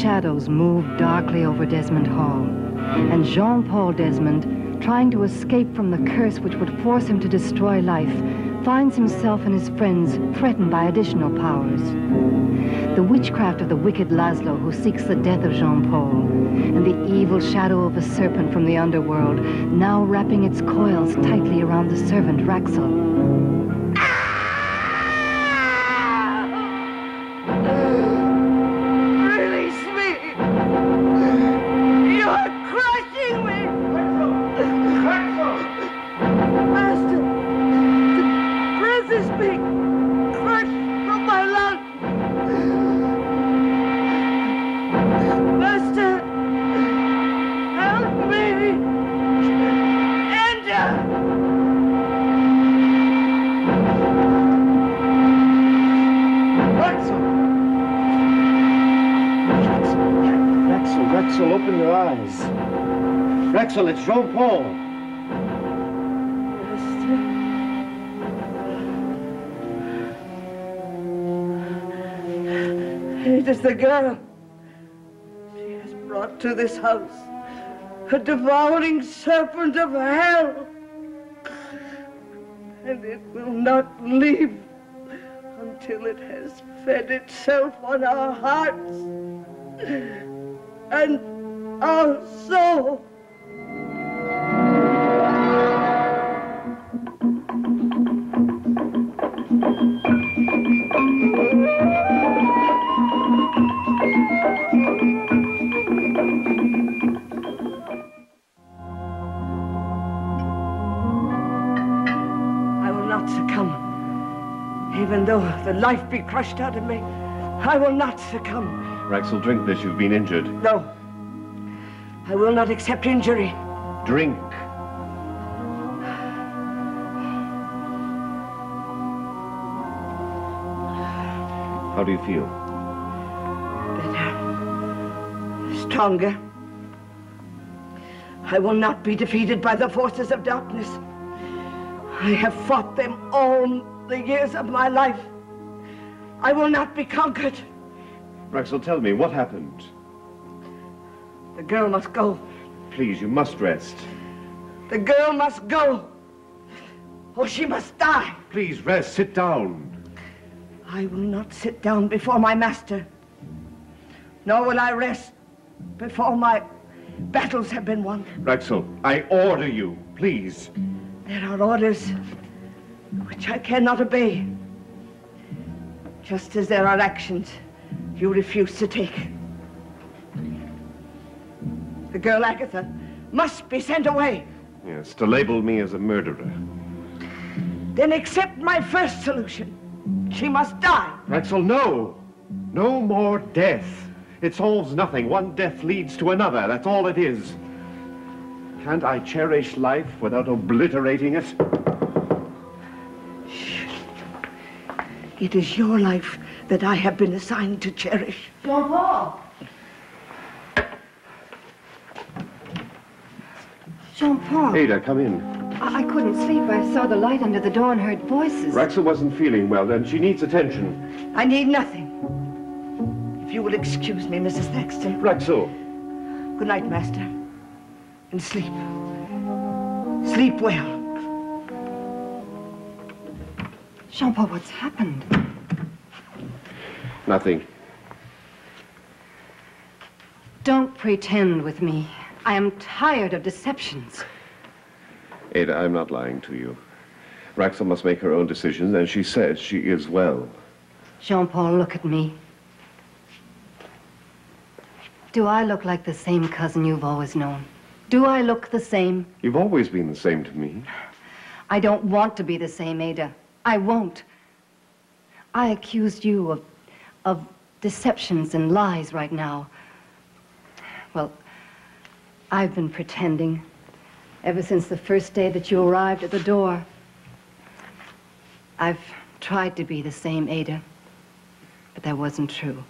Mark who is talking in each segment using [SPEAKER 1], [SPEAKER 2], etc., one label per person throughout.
[SPEAKER 1] shadows moved darkly over Desmond Hall, and Jean-Paul Desmond, trying to escape from the curse which would force him to destroy life, finds himself and his friends threatened by additional powers. The witchcraft of the wicked Laszlo, who seeks the death of Jean-Paul, and the evil shadow of a serpent from the underworld, now wrapping its coils tightly around the servant Raxel.
[SPEAKER 2] Raxel, open your eyes. Raxel, it's Jean-Paul.
[SPEAKER 3] It is the girl she has brought to this house, a devouring serpent of hell. And it will not leave until it has fed itself on our hearts and our soul. I will not succumb. Even though the life be crushed out of me, I will not succumb.
[SPEAKER 2] Raxel, drink this. You've been injured.
[SPEAKER 3] No. I will not accept injury.
[SPEAKER 2] Drink. How do you feel?
[SPEAKER 3] Better. Stronger. I will not be defeated by the forces of darkness. I have fought them all the years of my life. I will not be conquered.
[SPEAKER 2] Raxel, tell me, what happened?
[SPEAKER 3] The girl must go.
[SPEAKER 2] Please, you must rest.
[SPEAKER 3] The girl must go, or she must die.
[SPEAKER 2] Please, rest. Sit down.
[SPEAKER 3] I will not sit down before my master, nor will I rest before my battles have been won.
[SPEAKER 2] Raxel, I order you, please.
[SPEAKER 3] There are orders which I cannot obey, just as there are actions you refuse to take. The girl Agatha must be sent away.
[SPEAKER 2] Yes, to label me as a murderer.
[SPEAKER 3] Then accept my first solution. She must die.
[SPEAKER 2] Raxel, no. No more death. It solves nothing. One death leads to another. That's all it is. Can't I cherish life without obliterating it?
[SPEAKER 3] It is your life that I have been assigned to cherish.
[SPEAKER 1] Jean-Paul! Jean-Paul!
[SPEAKER 2] Ada, come in.
[SPEAKER 1] I couldn't sleep. I saw the light under the door and heard voices.
[SPEAKER 2] Raxel wasn't feeling well, and she needs attention.
[SPEAKER 3] I need nothing. If you will excuse me, Mrs. Thaxton.
[SPEAKER 2] Raxel.
[SPEAKER 3] Good night, Master. And sleep. Sleep well.
[SPEAKER 1] Jean-Paul, what's happened?
[SPEAKER 2] Nothing.
[SPEAKER 1] Don't pretend with me. I am tired of deceptions.
[SPEAKER 2] Ada, I'm not lying to you. Raxel must make her own decisions, and she says she is well.
[SPEAKER 1] Jean-Paul, look at me. Do I look like the same cousin you've always known? Do I look the same?
[SPEAKER 2] You've always been the same to me.
[SPEAKER 1] I don't want to be the same, Ada. I won't. I accused you of deceptions and lies right now. Well, I've been pretending ever since the first day that you arrived at the door. I've tried to be the same, Ada, but that wasn't true.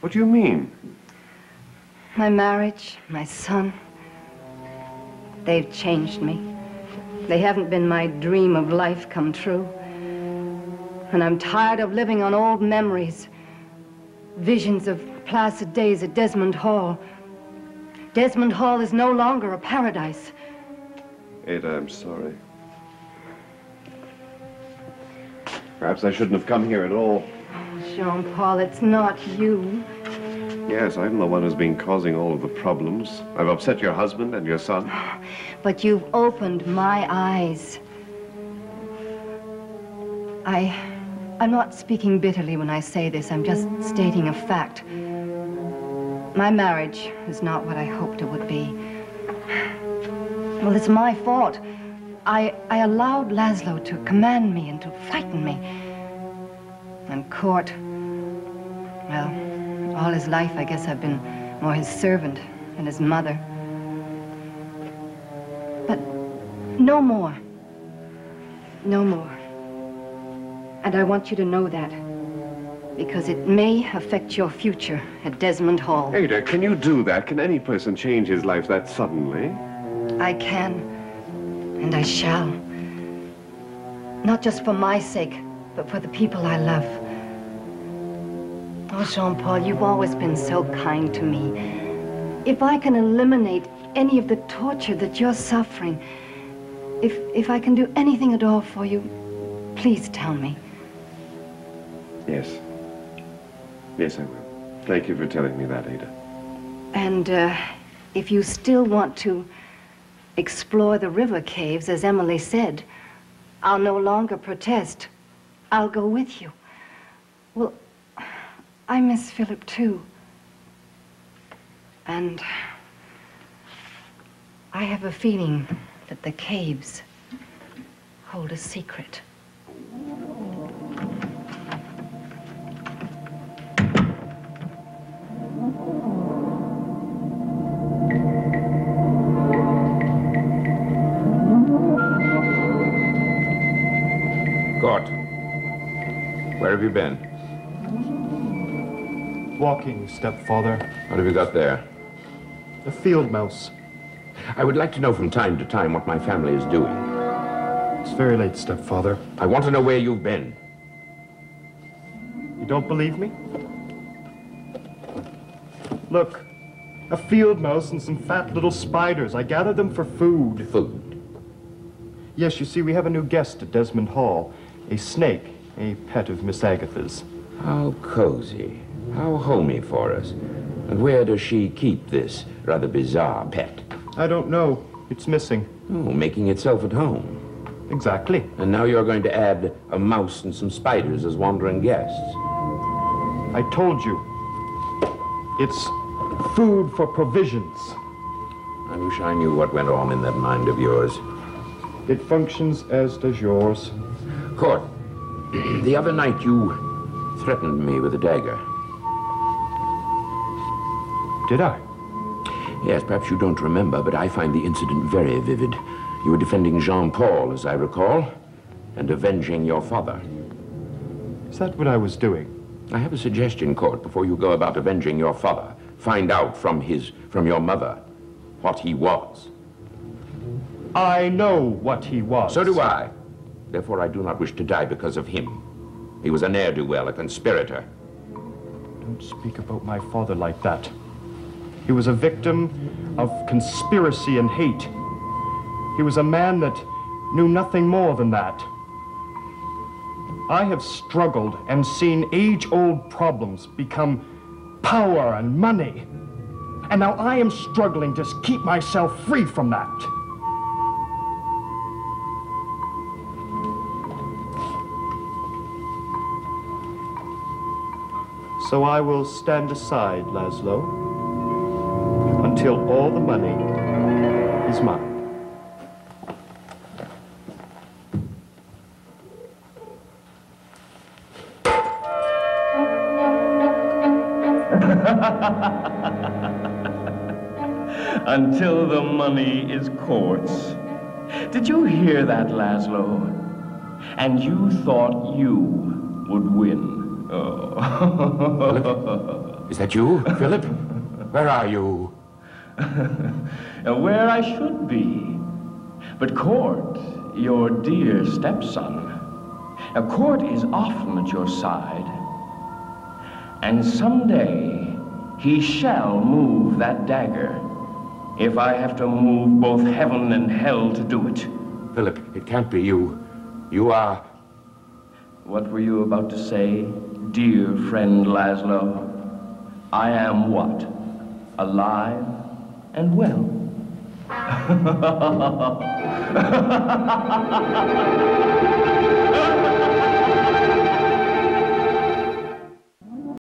[SPEAKER 2] What do you mean?
[SPEAKER 1] My marriage, my son, they've changed me. They haven't been my dream of life come true. And I'm tired of living on old memories, visions of placid days at Desmond Hall. Desmond Hall is no longer a paradise.
[SPEAKER 2] Ada, I'm sorry. Perhaps I shouldn't have come here at all.
[SPEAKER 1] Jean-Paul, it's not you.
[SPEAKER 2] Yes, I'm the one who's been causing all of the problems. I've upset your husband and your son.
[SPEAKER 1] But you've opened my eyes. I'm not speaking bitterly when I say this. I'm just stating a fact. My marriage is not what I hoped it would be. Well, it's my fault. I allowed Laszlo to command me and to frighten me. And Court, well, all his life, I guess I've been more his servant than his mother. But no more. No more. And I want you to know that, because it may affect your future at Desmond Hall.
[SPEAKER 2] Ada, can you do that? Can any person change his life that suddenly?
[SPEAKER 1] I can, and I shall. Not just for my sake, but for the people I love. Oh, Jean-Paul, you've always been so kind to me. If I can eliminate any of the torture that you're suffering, if I can do anything at all for you, please tell me.
[SPEAKER 2] Yes. Yes, I will. Thank you for telling me that, Ada.
[SPEAKER 1] And if you still want to explore the river caves, as Emily said, I'll no longer protest. I'll go with you. Well, I miss Philip, too. And I have a feeling that the caves hold a secret.
[SPEAKER 4] Court, where have you been?
[SPEAKER 5] Walking, stepfather.
[SPEAKER 4] What have you got there?
[SPEAKER 5] A field mouse.
[SPEAKER 4] I would like to know from time to time what my family is doing.
[SPEAKER 5] It's very late, stepfather.
[SPEAKER 4] I want to know where you've been.
[SPEAKER 5] You don't believe me? Look, a field mouse and some fat little spiders. I gathered them for food.
[SPEAKER 4] Food?
[SPEAKER 5] Yes, you see, we have a new guest at Desmond Hall. A snake, a pet of Miss Agatha's.
[SPEAKER 4] How cozy. How homey for us. And where does she keep this rather bizarre pet?
[SPEAKER 5] I don't know. It's missing.
[SPEAKER 4] Oh, making itself at home.
[SPEAKER 5] Exactly.
[SPEAKER 4] And now you're going to add a mouse and some spiders as wandering guests.
[SPEAKER 5] I told you. It's food for provisions.
[SPEAKER 4] I wish I knew what went on in that mind of yours.
[SPEAKER 5] It functions as does yours.
[SPEAKER 4] Court, the other night you threatened me with a dagger.
[SPEAKER 5] Did I?
[SPEAKER 4] Yes, perhaps you don't remember, but I find the incident very vivid. You were defending Jean-Paul, as I recall, and avenging your father.
[SPEAKER 5] Is that what I was doing?
[SPEAKER 4] I have a suggestion, Court, before you go about avenging your father. Find out from your mother what he was.
[SPEAKER 5] I know what he was.
[SPEAKER 4] So do I. Therefore, I do not wish to die because of him. He was a ne'er-do-well, a conspirator.
[SPEAKER 5] Don't speak about my father like that. He was a victim of conspiracy and hate. He was a man that knew nothing more than that. I have struggled and seen age-old problems become power and money. And now I am struggling to keep myself free from that. So I will stand aside, Laszlo, until all the money is mine.
[SPEAKER 6] Until the money is Court's. Did you hear that, Laszlo? And you thought you would win. Oh.
[SPEAKER 4] Philip? Is that you, Philip? Where are you?
[SPEAKER 6] Where I should be. But Court, your dear stepson, Court is often at your side. And someday, He shall move that dagger, if I have to move both heaven and hell to do it.
[SPEAKER 4] Philip, it can't be you. You are...
[SPEAKER 6] What were you about to say, dear friend Laszlo? I am what? Alive and well.